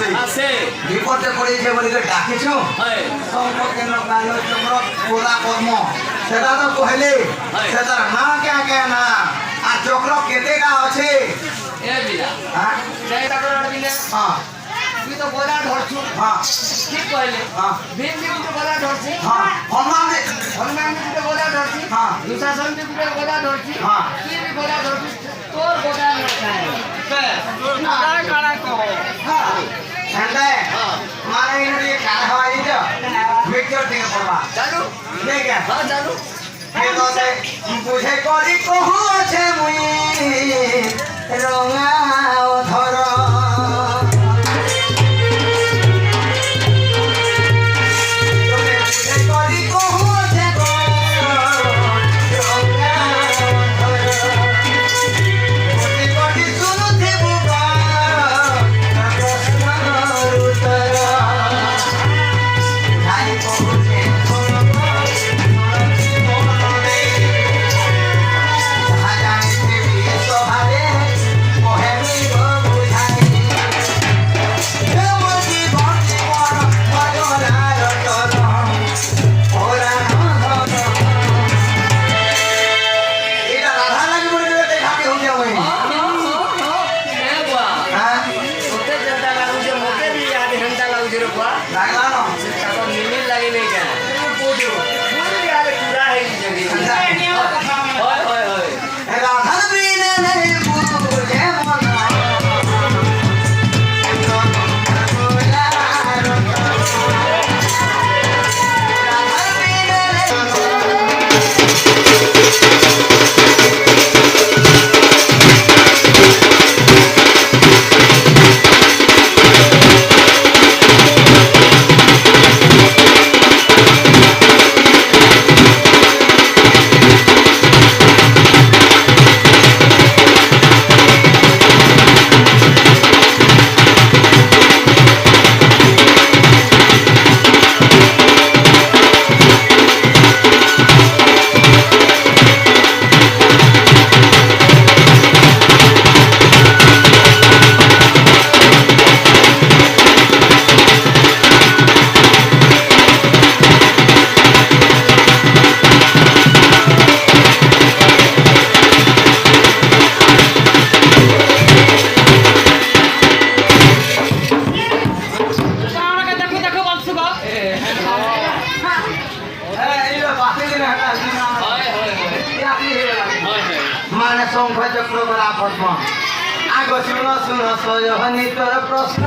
আছে আছে বিপদে পড়েছে বলে ডাকিছ শঙ্খ কেন্দ্র কাল চক্র পুরা কর্ম সেটা তো কহিলে সেটার না কে কে না আর চক্র কেতে গা আছে এ বিলা হ্যাঁ যাই তাকর আড়বিলে হ্যাঁ তুই তো গলা ধরছু হ্যাঁ ঠিক কইলে হ্যাঁ ভীম ভীম তো গলা ধরছি হ্যাঁ হনুমান তো গলা ধরছি হ্যাঁ দুঃশাসন তো গলা ধরছি হ্যাঁ তুই भी গলা ধরছি তোর গলা না কাড়া কো হ্যাঁ ঠান্ডা মানে ইনি কাড়া হওয়াই তো ভিতর থেকে পড়বা জানু ঠিক আছে হ্যাঁ জানু এততে বুঝে করি কহু আছে মুই রঙা অধর বুঝে করি কহু আছে রঙা অধর কোটি শুনুথিবু প্রশ্নর উত্তর যাই কহুছে মানে শঙ্খ চক্র করা পদ্ম আগ শুন শুন সজনিতর প্রশ্ন